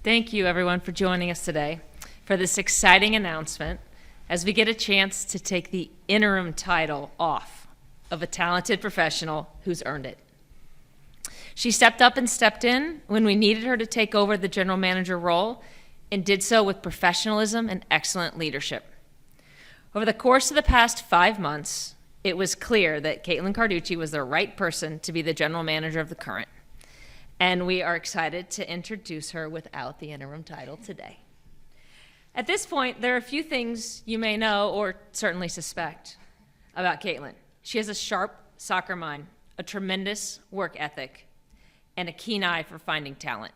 Thank you, everyone, for joining us today for this exciting announcement as we get a chance to take the interim title off of a talented professional who's earned it. She stepped up and stepped in when we needed her to take over the general manager role and did so with professionalism and excellent leadership. Over the course of the past 5 months, it was clear that Caitlin Carducci was the right person to be the general manager of the Current. And we are excited to introduce her without the interim title today. At this point, there are a few things you may know or certainly suspect about Caitlin. She has a sharp soccer mind, a tremendous work ethic, and a keen eye for finding talent.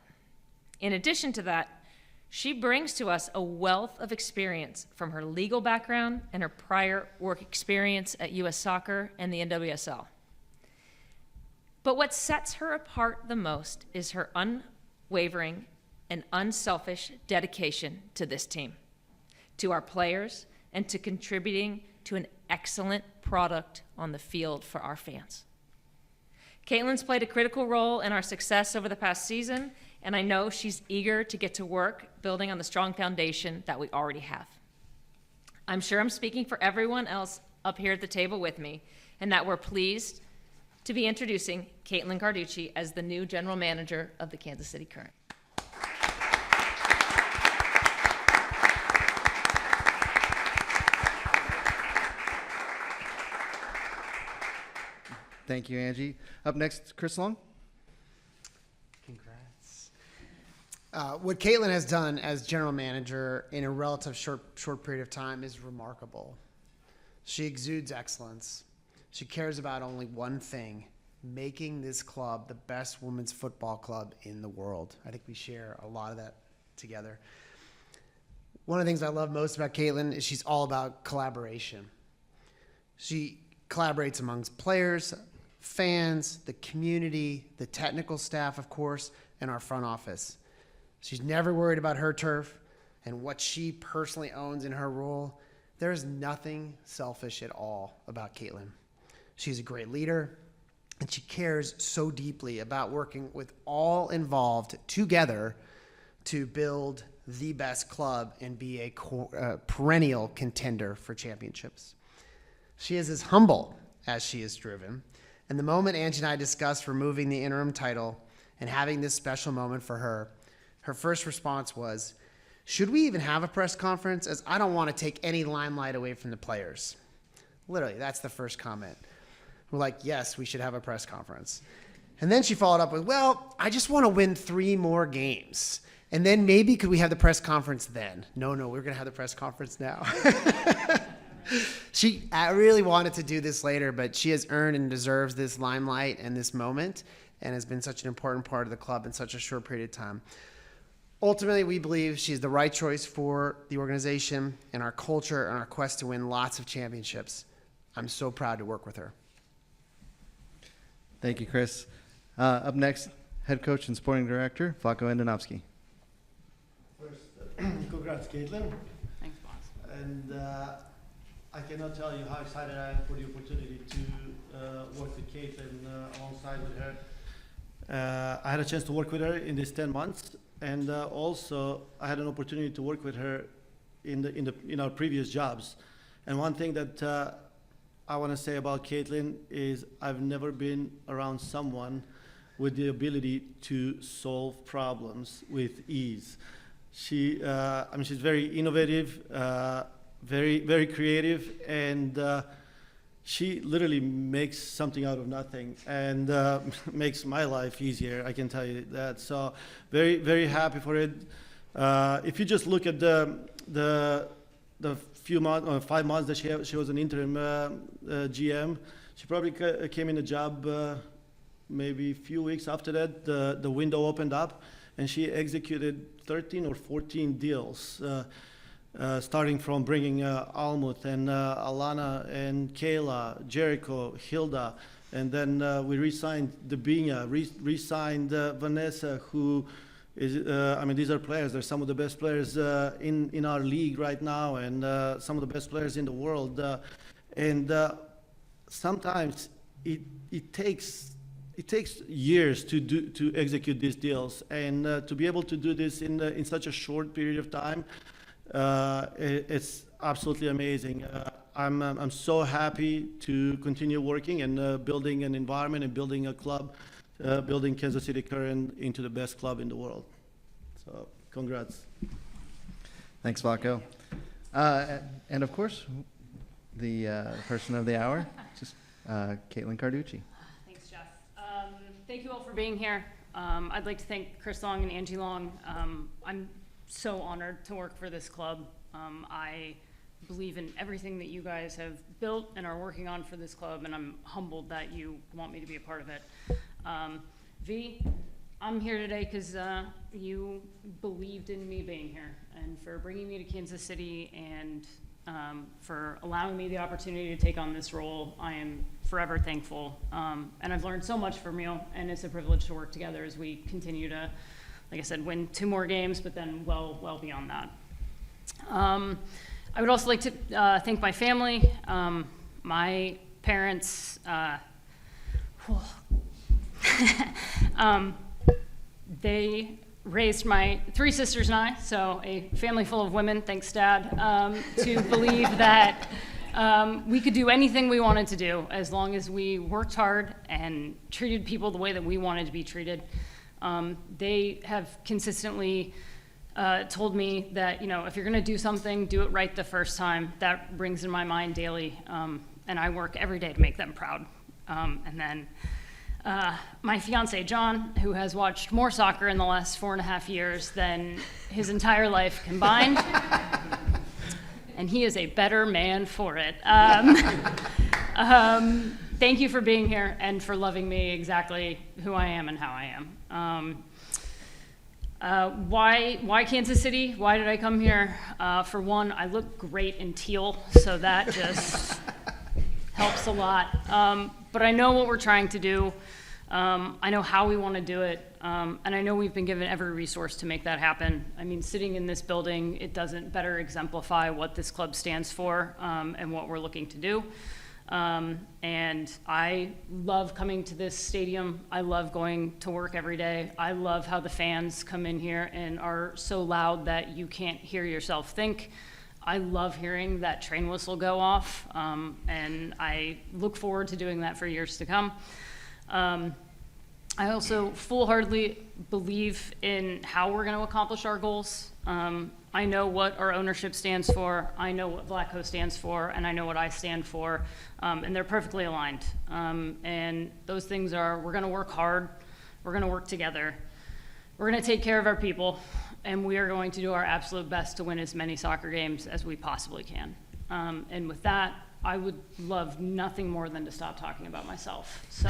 In addition to that, she brings to us a wealth of experience from her legal background and her prior work experience at U.S. Soccer and the NWSL. But what sets her apart the most is her unwavering and unselfish dedication to this team, to our players, and to contributing to an excellent product on the field for our fans. Caitlin's played a critical role in our success over the past season, and I know she's eager to get to work building on the strong foundation that we already have. I'm sure I'm speaking for everyone else up here at the table with me, and that we're pleased to be introducing Caitlin Carducci as the new general manager of the Kansas City Current. Thank you, Angie. Up next, Chris Long. Congrats. What Caitlin has done as general manager in a relative short period of time is remarkable. She exudes excellence. She cares about only one thing: making this club the best women's football club in the world. I think we share a lot of that together. One of the things I love most about Caitlin is she's all about collaboration. She collaborates amongst players, fans, the community, the technical staff, of course, and our front office. She's never worried about her turf and what she personally owns in her role. There's nothing selfish at all about Caitlin. She's a great leader, and she cares so deeply about working with all involved together to build the best club and be a perennial contender for championships. She is as humble as she is driven, and the moment Angie and I discussed removing the interim title and having this special moment for her, her first response was, "Should we even have a press conference, as I don't want to take any limelight away from the players?" Literally, that's the first comment. We're like, yes, we should have a press conference. And then she followed up with, well, I just want to win 3 more games. And then maybe could we have the press conference then? No, we're going to have the press conference now. She really wanted to do this later, but she has earned and deserves this limelight and this moment, and has been such an important part of the club in such a short period of time. Ultimately, we believe she's the right choice for the organization and our culture and our quest to win lots of championships. I'm so proud to work with her. Thank you, Chris. Up next, head coach and sporting director, Vlatko Andonovski. First, congrats, Caitlin. Thanks, boss. And I cannot tell you how excited I am for the opportunity to work with Caitlin alongside with her. I had a chance to work with her in these 10 months, and also I had an opportunity to work with her in our previous jobs. And one thing that I want to say about Caitlin is I've never been around someone with the ability to solve problems with ease. She's very innovative, very creative, and she literally makes something out of nothing, and makes my life easier, I can tell you that. So very happy for it. If you just look at the few months, 5 months that she was an interim GM, she probably came in the job maybe a few weeks after that. The window opened up, and she executed 13 or 14 deals, starting from bringing Almuth and Alana and Kayla, Jericho, Hilda, and then we re-signed Debinya, re-signed Vanessa, who is, these are players. They're some of the best players in our league right now, and some of the best players in the world. And sometimes it takes it takes years to execute these deals, and to be able to do this in such a short period of time, it's absolutely amazing. I'm so happy to continue working and building an environment and building a club, building Kansas City Current into the best club in the world. So congrats. Thanks, Vaco. And of course, the person of the hour, just Caitlin Carducci. Thanks, Jeff. Thank you all for being here. I'd like to thank Chris Long and Angie Long. I'm so honored to work for this club. I believe in everything that you guys have built and are working on for this club, and I'm humbled that you want me to be a part of it. V, I'm here today because you believed in me being here, and for bringing me to Kansas City, and for allowing me the opportunity to take on this role. I am forever thankful, and I've learned so much from you, and it's a privilege to work together as we continue to, like I said, win 2 more games, but then well beyond that. I would also like to thank my family, my parents. They raised my 3 sisters and I, so a family full of women, thanks Dad, to believe that we could do anything we wanted to do as long as we worked hard and treated people the way that we wanted to be treated. They have consistently told me that, if you're going to do something, do it right the first time. That rings in my mind daily, and I work every day to make them proud. And then my fiance, John, who has watched more soccer in the last 4.5 years than his entire life combined, and he is a better man for it. Thank you for being here and for loving me exactly who I am and how I am. Why Kansas City? Why did I come here? For one, I look great in teal, so that just helps a lot. But I know what we're trying to do. I know how we want to do it. And I know we've been given every resource to make that happen. I mean, sitting in this building, it doesn't better exemplify what this club stands for, and what we're looking to do. And I love coming to this stadium. I love going to work every day. I love how the fans come in here and are so loud that you can't hear yourself think. I love hearing that train whistle go off, and I look forward to doing that for years to come. I also full-heartedly believe in how we're going to accomplish our goals. I know what our ownership stands for, I know what Vlaco stands for, and I know what I stand for, and they're perfectly aligned. And those things are, we're going to work hard, we're going to work together, we're going to take care of our people, and we are going to do our absolute best to win as many soccer games as we possibly can. And with that, I would love nothing more than to stop talking about myself. So,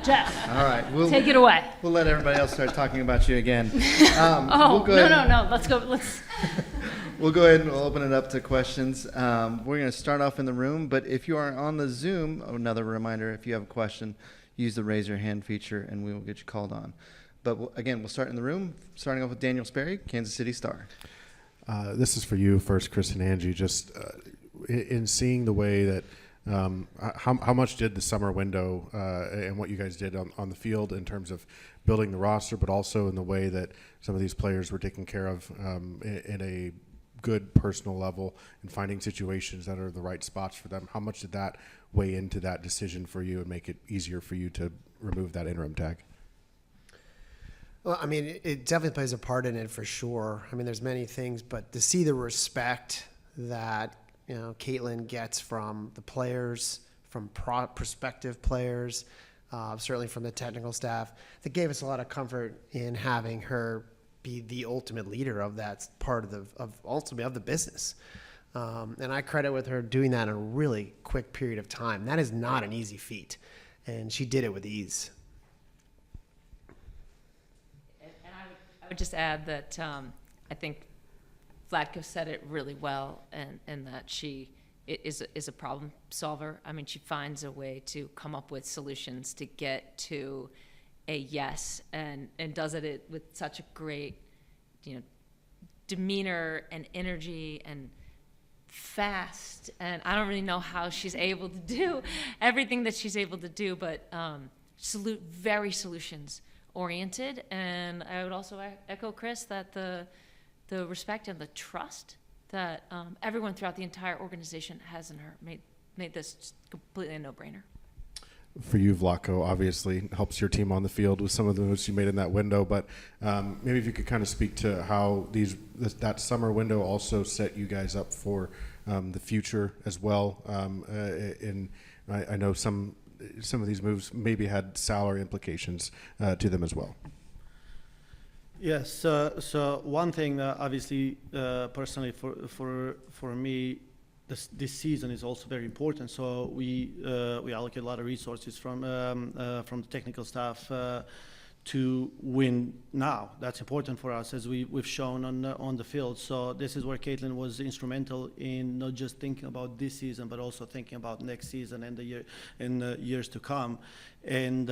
Jeff, All right, take it away. We'll let everybody else start talking about you again. Oh, no, let's go. We'll go ahead and we'll open it up to questions. We're going to start off in the room, but if you are on the Zoom, another reminder, if you have a question, use the raise your hand feature and we will get you called on. But we'll start in the room, starting off with Daniel Sperry, Kansas City Star. This is for you first, Chris and Angie. Just in seeing the way that how much did the summer window and what you guys did on the field in terms of building the roster, but also in the way that some of these players were taken care of in a good personal level and finding situations that are the right spots for them. How much did that weigh into that decision for you and make it easier for you to remove that interim tag? Well, I mean, it definitely plays a part in it for sure. I mean, there's many things, but to see the respect that, Caitlin gets from the players, from prospective players, certainly from the technical staff, that gave us a lot of comfort in having her be the ultimate leader of that part of the business. And I credit with her doing that in a really quick period of time. That is not an easy feat, and she did it with ease. I would just add that I think Vlatko said it really well, and that she is a problem solver. I mean, she finds a way to come up with solutions to get to a yes, and does it with such a great, demeanor and energy and fast. And I don't really know how she's able to do everything that she's able to do, but very solutions oriented. And I would also echo Chris that the respect and the trust that everyone throughout the entire organization has in her made this just completely a no-brainer. For you, Vlatko, obviously helps your team on the field with some of the moves you made in that window, but maybe if you could kind of speak to how that summer window also set you guys up for the future as well. I know some of these moves maybe had salary implications to them as well. Yes. So one thing, obviously, personally for me, this season is also very important. So we allocate a lot of resources from the technical staff to win now. That's important for us, as we've shown on the field. So this is where Caitlin was instrumental in not just thinking about this season, but also thinking about next season and the years to come. And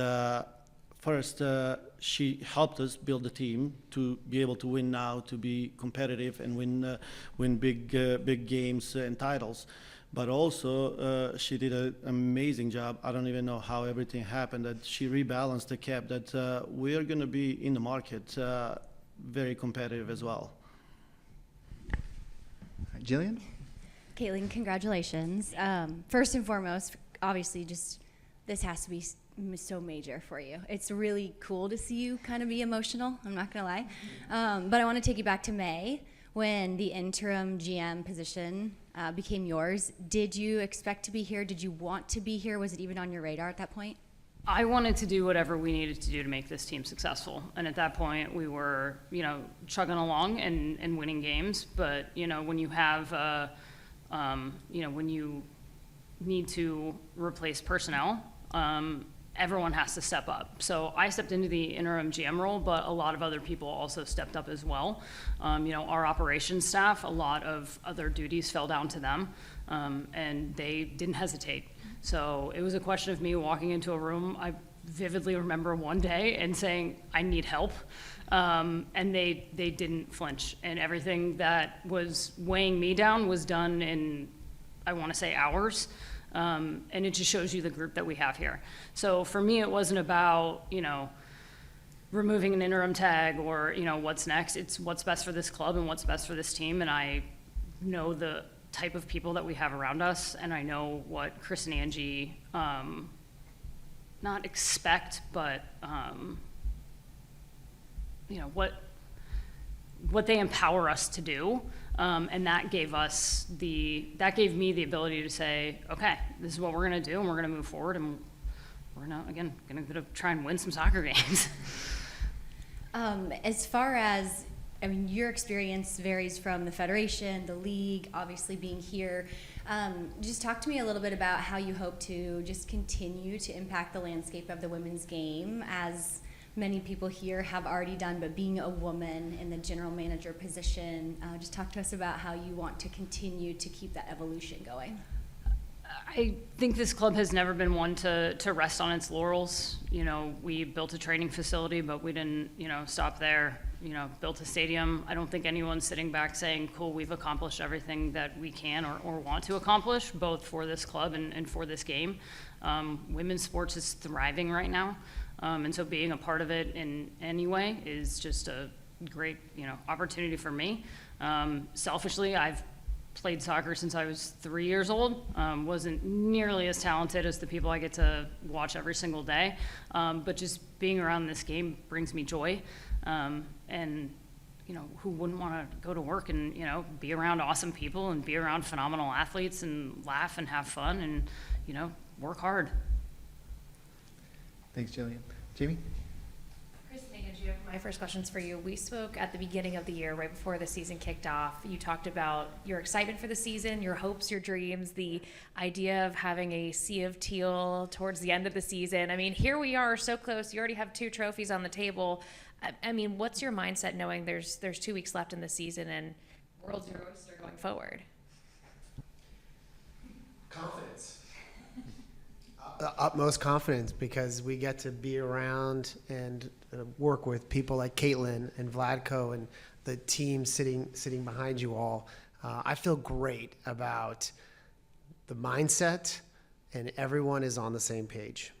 first, she helped us build the team to be able to win now, to be competitive and win big games and titles. But also, she did an amazing job. I don't even know how everything happened, that she rebalanced the cap, that we are going to be in the market very competitive as well. Jillian? Caitlin, congratulations. First and foremost, obviously, just this has to be so major for you. It's really cool to see you kind of be emotional, I'm not gonna lie. But I want to take you back to May when the interim GM position became yours. Did you expect to be here? Did you want to be here? Was it even on your radar at that point? I wanted to do whatever we needed to do to make this team successful. And at that point, we were, chugging along and winning games. But, when you have, when you need to replace personnel, everyone has to step up. So I stepped into the interim GM role, but a lot of other people also stepped up as well. Our operations staff, a lot of other duties fell down to them, and they didn't hesitate. So it was a question of me walking into a room. I vividly remember one day and saying, I need help. And they didn't flinch. And everything that was weighing me down was done in, I want to say, hours. And it just shows you the group that we have here. So for me, it wasn't about, removing an interim tag or, what's next. It's what's best for this club and what's best for this team. And I know the type of people that we have around us, and I know what Chris and Angie not expect, but what they empower us to do. And that gave me the ability to say, okay, this is what we're gonna do, and we're gonna move forward, and we're gonna try and win some soccer games. As far as, your experience varies from the Federation, the league, obviously being here. Just talk to me a little bit about how you hope to just continue to impact the landscape of the women's game, as many people here have already done, but being a woman in the general manager position, just talk to us about how you want to continue to keep that evolution going. I think this club has never been one to rest on its laurels. We built a training facility, but we didn't, stop there. Built a stadium. I don't think anyone's sitting back saying, cool, we've accomplished everything that we can or want to accomplish, both for this club and for this game. Women's sports is thriving right now. And so being a part of it in any way is just a great, opportunity for me. Selfishly, I've played soccer since I was 3 years old. Wasn't nearly as talented as the people I get to watch every single day. But just being around this game brings me joy. And, who wouldn't want to go to work and, be around awesome people and be around phenomenal athletes and laugh and have fun and, work hard. Thanks, Jillian. Jamie? Chris and Angie, my first question's for you. We spoke at the beginning of the year, right before the season kicked off. You talked about your excitement for the season, your hopes, your dreams, the idea of having a sea of teal towards the end of the season. Here we are, so close. You already have 2 trophies on the table. What's your mindset knowing there's 2 weeks left in the season and world's your oyster going forward? Confidence. The utmost confidence, because we get to be around and work with people like Caitlin and Vlatko and the team sitting behind you all. I feel great about the mindset, and everyone is on the same page.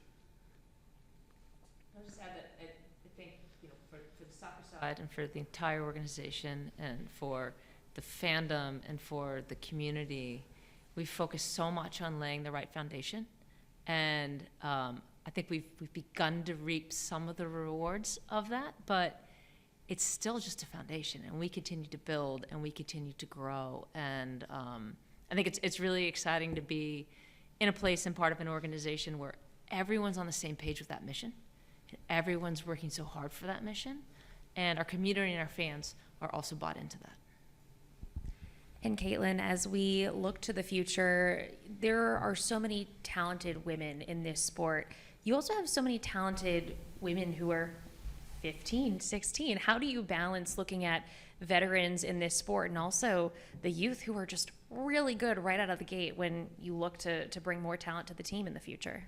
side and for the entire organization and for the fandom and for the community, we focus so much on laying the right foundation. And I think we've begun to reap some of the rewards of that, but it's still just a foundation, and we continue to build and we continue to grow. And I think it's really exciting to be in a place and part of an organization where everyone's on the same page with that mission. Everyone's working so hard for that mission, and our community and our fans are also bought into that. And Caitlin, as we look to the future, there are so many talented women in this sport. You also have so many talented women who are 15, 16. How do you balance looking at veterans in this sport and also the youth who are just really good right out of the gate when you look to bring more talent to the team in the future?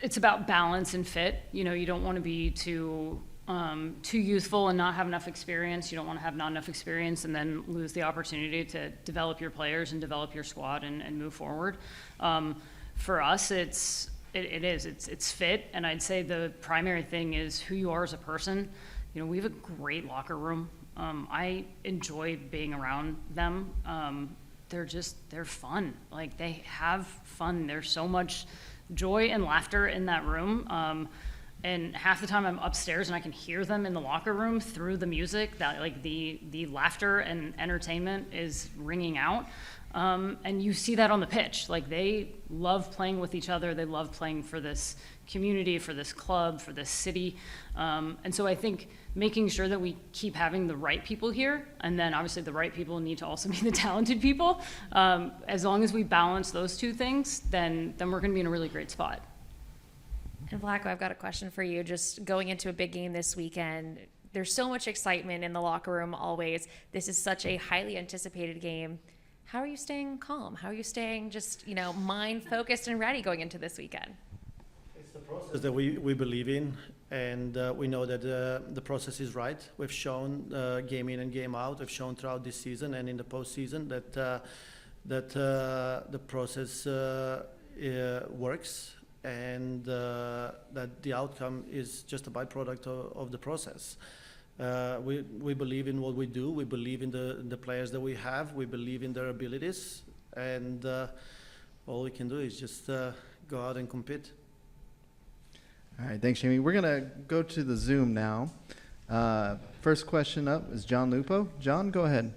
It's about balance and fit. You know, you don't want to be too youthful and not have enough experience. You don't want to have not enough experience and then lose the opportunity to develop your players and develop your squad and move forward. For us, it's fit, and I'd say the primary thing is who you are as a person. You know, we have a great locker room. I enjoy being around them. They're fun. Like, they have fun. There's so much joy and laughter in that room. And half the time I'm upstairs and I can hear them in the locker room through the music, that like the laughter and entertainment is ringing out. And you see that on the pitch. Like, they love playing with each other. They love playing for this community, for this club, for this city. And so I think making sure that we keep having the right people here, and then obviously the right people need to also be the talented people. As long as we balance those two things, then we're going to be in a really great spot. And Vlaco, I've got a question for you. Just going into a big game this weekend, there's so much excitement in the locker room always. This is such a highly anticipated game. How are you staying calm? How are you staying just, mind focused and ready going into this weekend? It's the process that we believe in, and we know that the process is right. We've shown game in and game out. We've shown throughout this season and in the postseason that the process works, and that the outcome is just a byproduct of the process. We believe in what we do. We believe in the players that we have. We believe in their abilities, and all we can do is just go out and compete. All right, thanks, Jamie. We're gonna go to the Zoom now. First question up is John Lupo. John, go ahead.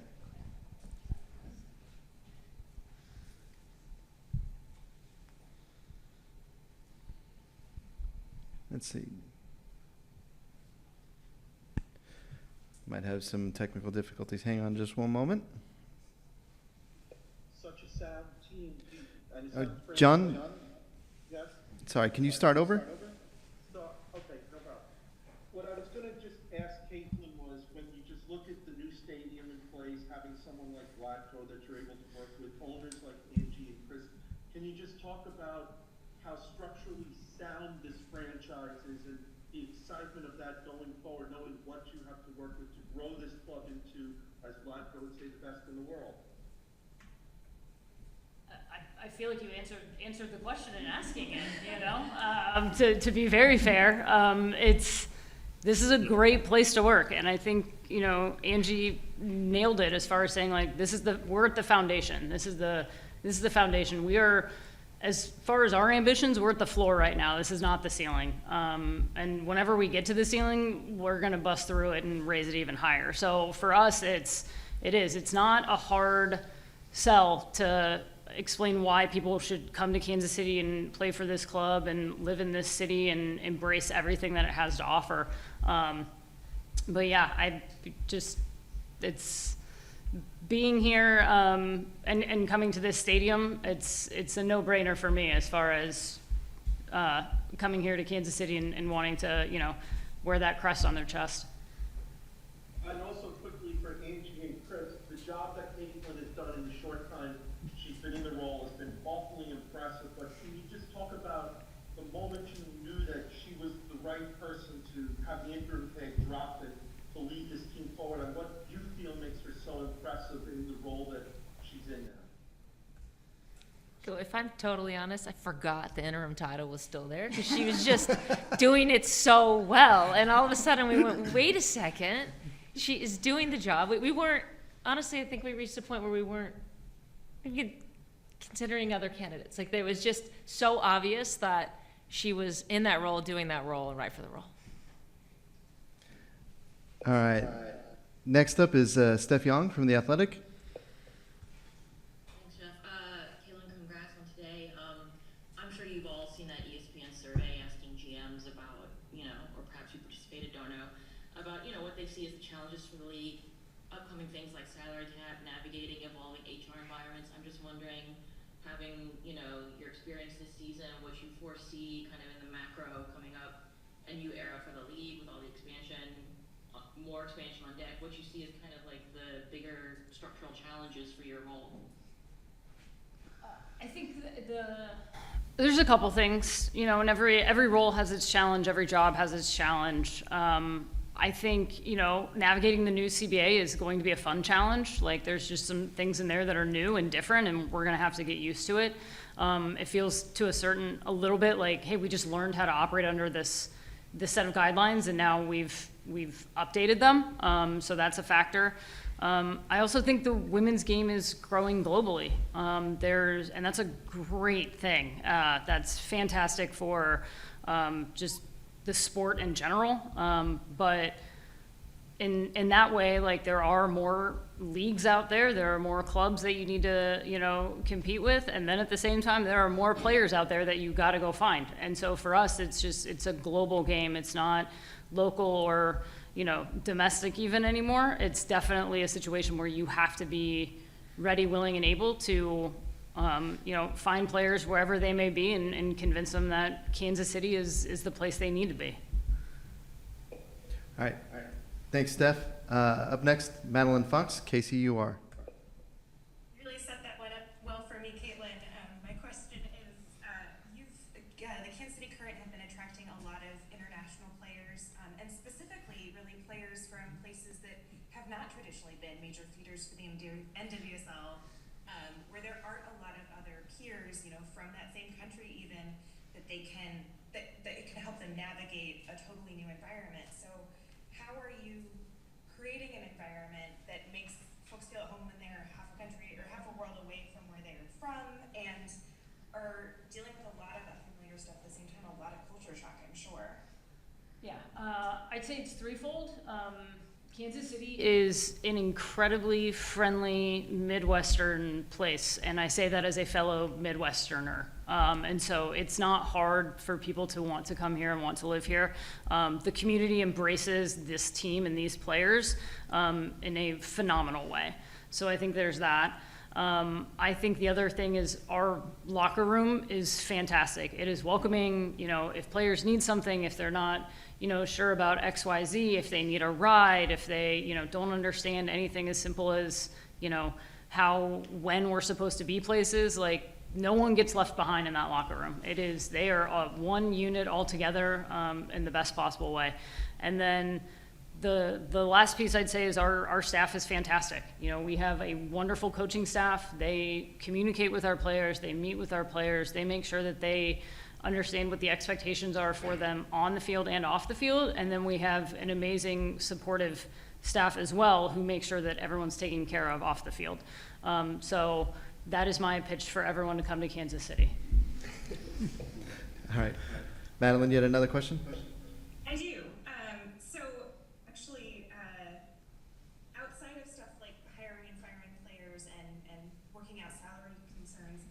Let's see. Might have some technical difficulties. Hang on just one moment. Such a sound team. John? Yes? Sorry, can you start over? Okay, no problem. What I was going to just ask Caitlin was, when you just look at the new stadium in place, having someone like Vlatko that you're able to work with, owners like Angie and Chris, can you just talk about how structurally sound this franchise is and the excitement of that going forward, knowing what you have to work with to grow this club into, as Vlatko would say, the best in the world? I feel like you answered the question in asking it, to be very fair. This is a great place to work, and I think, Angie nailed it as far as saying, like, we're at the foundation. This is the foundation. We are, as far as our ambitions, we're at the floor right now. This is not the ceiling. And whenever we get to the ceiling, we're going to bust through it and raise it even higher. So for us, it's not a hard sell to explain why people should come to Kansas City and play for this club and live in this city and embrace everything that it has to offer. But yeah, it's being here and coming to this stadium. It's a no-brainer for me as far as coming here to Kansas City and wanting to wear that crest on their chest. And also quickly for Angie and Chris, the job that Caitlin has done in the short time she's been in the role has been awfully impressive. But can you just talk about the moment you knew that she was the right person to have the interim peg dropped and to lead this team forward, and what you feel makes her so impressive in the role that she's in now? if I'm totally honest, I forgot the interim title was still there because she was just doing it so well. And all of a sudden we went, wait a second, she is doing the job. We weren't, honestly, I think we reached a point where we weren't considering other candidates. Like, it was just so obvious that she was in that role, doing that role, and right for the role. All right. Next up is Steph Young from The Athletic. Thanks, Jeff. Caitlin, congrats on today. I'm sure you've all seen that ESPN survey asking GMs about, or perhaps you participated, don't know, about, what they see as the challenges for the league, upcoming things like salary cap, navigating evolving HR environments. I'm just wondering, having, your experience this season, what you foresee kind of in the macro coming up, a new era for the league with all the expansion, more expansion on deck, what you see as kind of like the bigger structural challenges for your role? I think there's a couple things, and every role has its challenge, every job has its challenge. I think, navigating the new CBA is going to be a fun challenge. Like, there's just some things in there that are new and different, and we're going to have to get used to it. It feels to a little bit like, hey, we just learned how to operate under this set of guidelines, and now we've updated them. So that's a factor. I also think the women's game is growing globally. And that's a great thing. That's fantastic for just the sport in general. But in that way, like, there are more leagues out there are more clubs that you need to compete with, and then at the same time there are more players out there that you got to go find. And so for us, it's a global game. It's not local or domestic even anymore. It's definitely a situation where you have to be ready, willing, and able to find players wherever they may be and convince them that Kansas City is the place they need to be. All right. Thanks, Steph. Up next, Madeline Fox, KCUR. Really set that one up well for me, Caitlin. My question is, the Kansas City Current have been attracting a lot of international players, and specifically really players from places that have not traditionally been major feeders for the NWSL, where there aren't a lot of other peers, from that same country even, that it can help them navigate a totally new environment. So how are you creating an environment that makes folks feel at home when they're half a country or half a world away from where they're from, and are dealing with a lot of unfamiliar stuff at the same time, a lot of culture shock, I'm sure? Yeah, I'd say it's threefold. Kansas City is an incredibly friendly Midwestern place, and I say that as a fellow Midwesterner. And so it's not hard for people to want to come here and want to live here. The community embraces this team and these players in a phenomenal way. So I think there's that. I think the other thing is our locker room is fantastic. It is welcoming. If players need something, if they're not sure about XYZ, if they need a ride, if they, don't understand anything as simple as, when we're supposed to be places, like, no one gets left behind in that locker room. They are one unit all together in the best possible way. And then the last piece I'd say is our staff is fantastic. We have a wonderful coaching staff. They communicate with our players. They meet with our players. They make sure that they understand what the expectations are for them on the field and off the field. And then we have an amazing supportive staff as well who make sure that everyone's taken care of off the field. So that is my pitch for everyone to come to Kansas City. All right. Madeline, you had another question? I do. So actually, outside of stuff like hiring and firing players and working out salary concerns,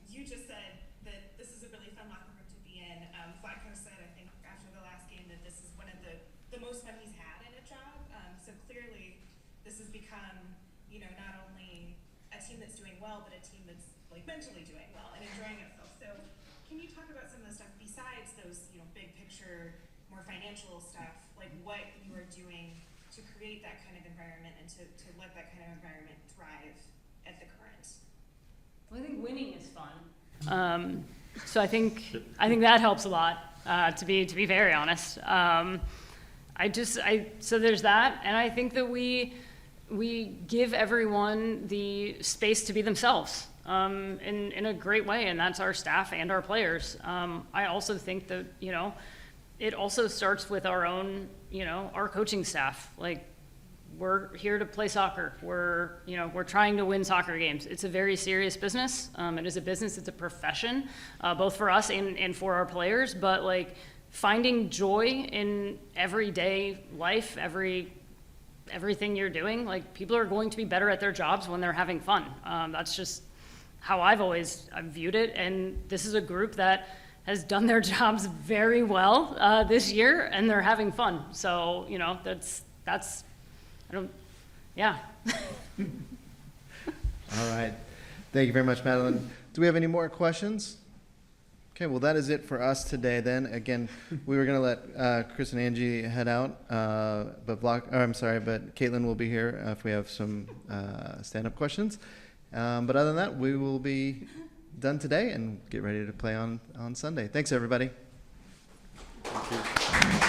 you just said that this is a really fun locker room to be in. Flacco said, I think, after the last game that this is one of the most fun he's had in a job. So clearly, this has become, not only a team that's doing well, but a team that's like mentally doing well and enjoying itself. So can you talk about some of the stuff besides those, big picture, more financial stuff, like what you are doing to create that kind of environment and to let that kind of environment thrive at the Current? Well, I think winning is fun. So I think that helps a lot, to be very honest. So there's that, and I think that we give everyone the space to be themselves. in a great way, and that's our staff and our players. I also think that, you know, it also starts with our own, you know, our coaching staff. Like, we're here to play soccer. We're trying to win soccer games. It's a very serious business. It is a business, it's a profession, both for us and for our players, but like finding joy in everyday life, everything you're doing, like people are going to be better at their jobs when they're having fun. That's just how I've viewed it. And this is a group that has done their jobs very well this year, and they're having fun. So, you know, yeah. All right. Thank you very much, Madeline. Do we have any more questions? Okay, well, that is it for us today then. Again, we were going to let Chris and Angie head out, but Caitlin will be here if we have some stand-up questions. But other than that, we will be done today and get ready to play on Sunday. Thanks, everybody. Thank you.